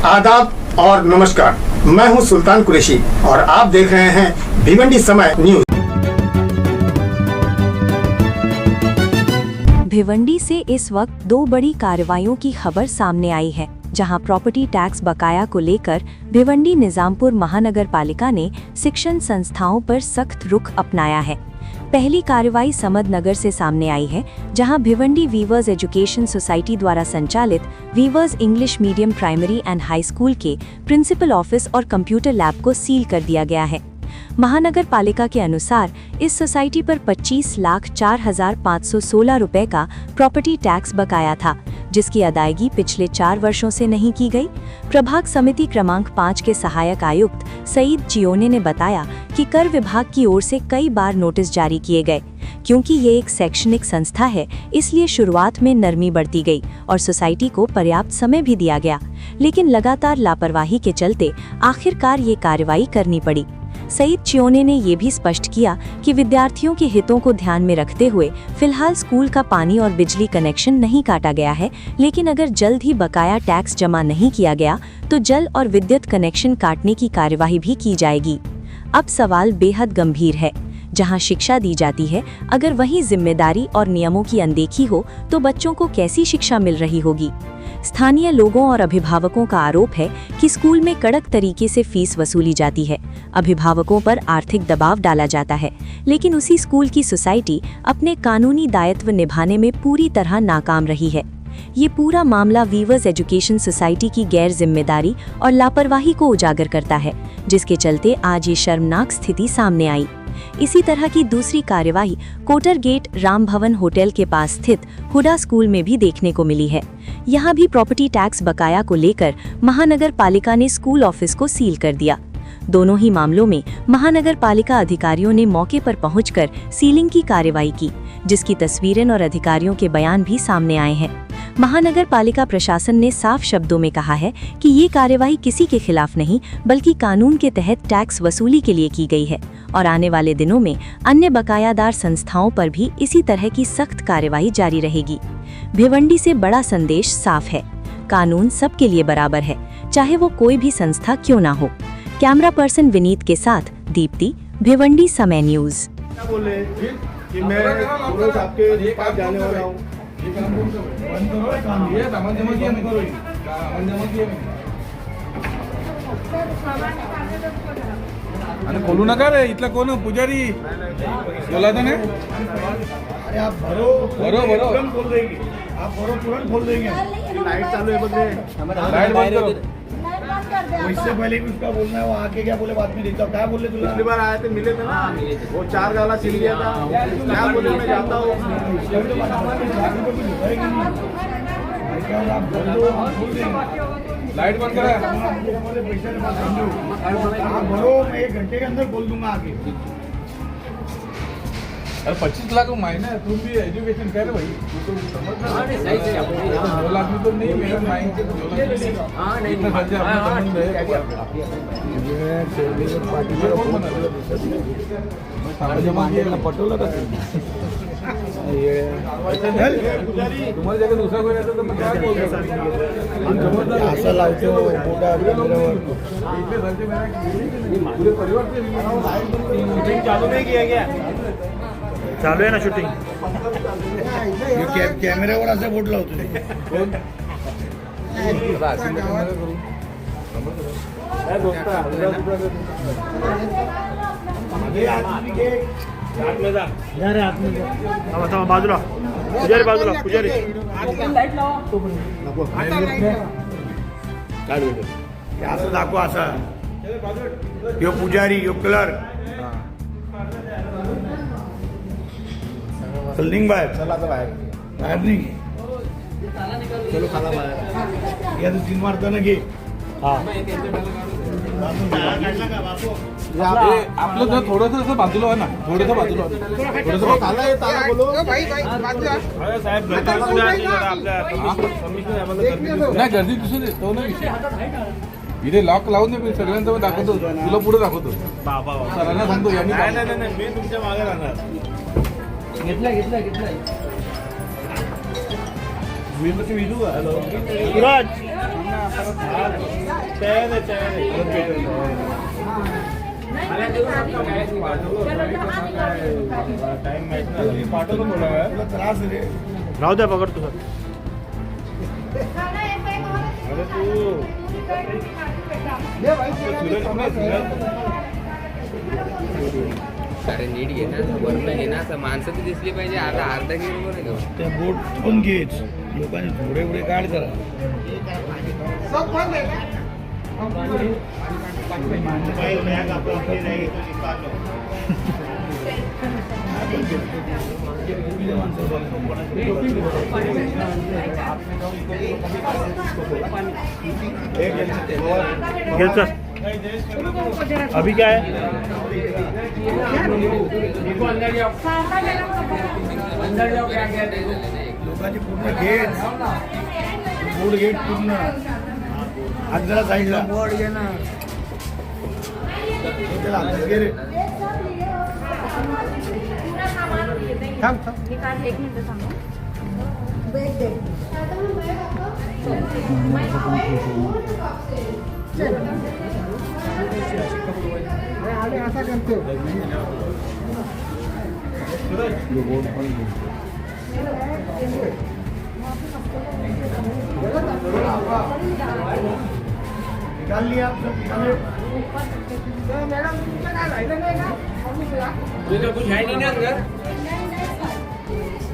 आदाब और नमस्कार, मैं हूं सुल्तान कुरैशी और आप देख रहे हैं भिवंडी समय न्यूज। भिवंडी से इस वक्त दो बड़ी कार्रवाइयों की खबर सामने आई है, जहां प्रॉपर्टी टैक्स बकाया को लेकर भिवंडी निजामपुर महानगर पालिका ने शिक्षण संस्थाओं पर सख्त रुख अपनाया है। पहली कार्रवाई समद नगर से सामने आई है, जहां भिवंडी वीवर्स एजुकेशन सोसाइटी द्वारा संचालित weavers English medium primary and high school के प्रिंसिपल ऑफिस और कंप्यूटर लैब को सील कर दिया गया है। महानगर पालिका के अनुसार इस सोसाइटी पर 25,04,516 रुपए का प्रॉपर्टी टैक्स बकाया था, जिसकी अदायगी पिछले 4 वर्षों से नहीं की गई। प्रभाग समिति क्रमांक 5 के सहायक आयुक्त सईद चियोने ने बताया कि कर विभाग की ओर से कई बार नोटिस जारी किए गए। क्योंकि ये एक शैक्षणिक संस्था है, इसलिए शुरुआत में नरमी बरती गई और सोसाइटी को पर्याप्त समय भी दिया गया, लेकिन लगातार लापरवाही के चलते आखिरकार ये कार्रवाई करनी पड़ी। सईद चियोने ने ये भी स्पष्ट किया कि विद्यार्थियों के हितों को ध्यान में रखते हुए फिलहाल स्कूल का पानी और बिजली कनेक्शन नहीं काटा गया है, लेकिन अगर जल्द ही बकाया टैक्स जमा नहीं किया गया तो जल और विद्युत कनेक्शन काटने की कार्यवाही भी की जाएगी। अब सवाल बेहद गंभीर है। जहां शिक्षा दी जाती है, अगर वहीं जिम्मेदारी और नियमों की अनदेखी हो तो बच्चों को कैसी शिक्षा मिल रही होगी। स्थानीय लोगों और अभिभावकों का आरोप है कि स्कूल में कड़क तरीके से फीस वसूली जाती है, अभिभावकों पर आर्थिक दबाव डाला जाता है, लेकिन उसी स्कूल की सोसाइटी अपने कानूनी दायित्व निभाने में पूरी तरह नाकाम रही है। ये पूरा मामला वीवर्स एजुकेशन सोसाइटी की गैर जिम्मेदारी और लापरवाही को उजागर करता है, जिसके चलते आज ये शर्मनाक स्थिति सामने आई। इसी तरह की दूसरी कार्यवाही कोटर गेट राम भवन होटल के पास स्थित हुडा स्कूल में भी देखने को मिली है। यहाँ भी प्रॉपर्टी टैक्स बकाया को लेकर महानगर पालिका ने स्कूल ऑफिस को सील कर दिया। दोनों ही मामलों में महानगर पालिका अधिकारियों ने मौके पर पहुंचकर सीलिंग की कार्रवाई की, जिसकी तस्वीरें और अधिकारियों के बयान भी सामने आए हैं। महानगर पालिका प्रशासन ने साफ शब्दों में कहा है कि ये कार्यवाही किसी के खिलाफ नहीं, बल्कि कानून के तहत टैक्स वसूली के लिए की गई है और आने वाले दिनों में अन्य बकायादार संस्थाओं पर भी इसी तरह की सख्त कार्यवाही जारी रहेगी। भिवंडी से बड़ा संदेश साफ है, कानून सबके लिए बराबर है, चाहे वो कोई भी संस्था क्यों ना हो। कैमरा पर्सन विनीत के साथ दीप्ति, भिवंडी समय न्यूज। क्या बोल रहे हैं कि मैं रोज आपके पास जाने वाला हूँ। अरे बोलू नका रे, इथला कोण पुजारी बोला था ना। अरे आप भरो तुरंत खोल देंगे, आप भरो तुरंत खोल देंगे। लाइट चालू है, बंद लाइट बंद करो। इससे पहले भी उसका बोलना है, वो आके क्या बोले बाद में देखता हूँ। क्या बोले पिछली बार आए थे, मिले थे ना, वो 4 गाला सिल गया था। क्या बोले मैं जाता हूँ। लाइट बंद करा। भरो, मैं 1 घंटे के अंदर बोल दूंगा आके। अरे 25 लाख महीना है, तुम भी एजुकेशन कर भाई। 2 लाख में तो नहीं, मेरा माइंड से 2 लाख पटोला तुम्हारी जगह दूसरा कोई रहता तो मैं क्या बोल असं लावतो पूरे परिवार से चालू नहीं किया गया। चालू आहे ना शूटिंग। कॅमेऱ्यावर असं बोट लावतो बाजूला पुजारी, बाजूला पुजारी। असं दाखवा, असा यो पुजारी, यो क्लर्क चल बाहेर, चला बाहेर नाही चलो खाला बाहेर। या 3 मारताना घे। आपलं जर थोडंसं असं बाजूला आहे ना, थोडंसं बाजूला नाही, गर्दी दिसून येतो ना विषय। इथे लॉक लावून दे, सगळ्यांचं दाखवतो, तुला पुढे दाखवतो, सरांना सांगतो यांनी। नाही, मी तुमच्या मागे राहणार। घेतला मी विजू. हॅलो सूरज. तुला त्रास रे. राहू द्या पकडतो सर. अरे नीट घे ना वरनं घे ना असं माणसं ती दिसली पाहिजे आता अर्धा किलो बरं का त्या बोट पण घेच लोकांनी थोडे थोडे काढ करा. घेत सर. अभी क्या है? लोकांची पूर्ण गेट बोर्ड गेट पूर्ण हात जरा साईडला बोर्ड घे ना. त्याला हातात घे रे. थांब थांब. एक मिनिट थांबा. निकाल लिया आप सब निकाले. तुझं कुछ है नहीं ना अंदर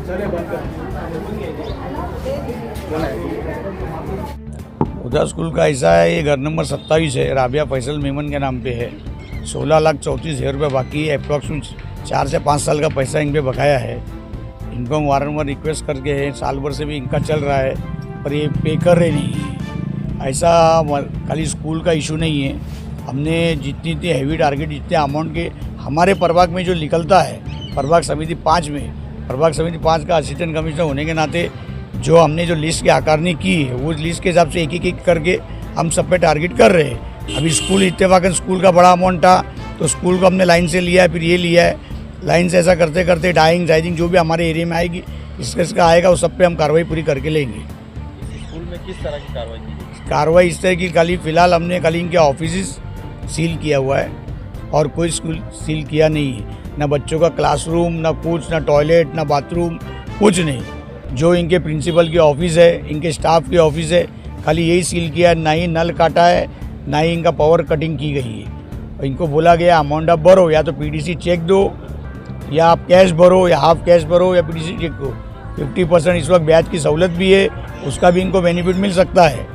चले बंद कर. उदा स्कूल का ऐसा है, ये घर नंबर 27 है, राबिया फैसल मेमन के नाम पे है. 16,34,000 रुपये बाकी है. अप्रॉक्सीमेट 4 से 5 साल का पैसा इन पे बकाया है. इनको हम वारंवार रिक्वेस्ट करके हैं, साल भर से भी इनका चल रहा है पर ये पे कर रहे नहीं है. ऐसा खाली स्कूल का इशू नहीं है. हमने जितनी हैवी टारगेट जितने अमाउंट के हमारे प्रभाग में जो निकलता है, प्रभाग समिति 5 में, प्रभाग समिति 5 का असिस्टेंट कमिश्नर होने के नाते जो हमने जो लिस्ट की आकारनी की है वो लिस्ट के हिसाब से एक एक करके हम सब पे टारगेट कर रहे हैं. अभी स्कूल इत्तेफाकन स्कूल का बड़ा अमाउंट था तो स्कूल को हमने लाइन से लिया है, फिर ये लिया है. लाइन से ऐसा करते करते डाइंग जाइजिंग जो भी हमारे एरिया में आएगी इसका आएगा वो सब पे हम कार्रवाई पूरी करके लेंगे. स्कूल में किस तरह की कार्रवाई की? कार्रवाई इस तरह की खाली फ़िलहाल हमने खाली इनके ऑफिस सील किया हुआ है और कोई स्कूल सील किया नहीं है. ना बच्चों का क्लासरूम, ना कुछ, ना टॉयलेट, ना बाथरूम, कुछ नहीं. जो इनके प्रिंसिपल की ऑफिस है, इनके स्टाफ की ऑफिस है, खाली यही सील किया है. ना ही नल काटा है, ना ही इनका पावर कटिंग की गई है. इनको बोला गया अमाउंट आप भरो, या तो पीडीसी चेक दो, या आप कैश भरो, या हाफ कैश भरो, या पीडीसी चेक दो. 50% इस वक्त ब्याज की सहूलत भी है, उसका भी इनको बेनिफिट मिल सकता है.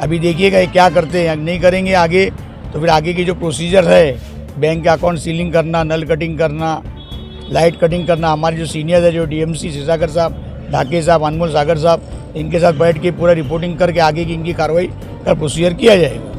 अभी देखिएगा ये क्या करते हैं. नहीं करेंगे आगे तो फिर आगे की जो प्रोसीजर है, बैंक के अकाउंट सीलिंग करना, नल कटिंग करना, लाइट कटिंग करना, हमारे जो सीनियर है, जो डीएमसी सीसागर साहब, ढाके साहब, अनमोल सागर साहब, इनके साथ बैठ के पूरा रिपोर्टिंग करके आगे की इनकी कार्रवाई का प्रोसीजर किया जाएगा.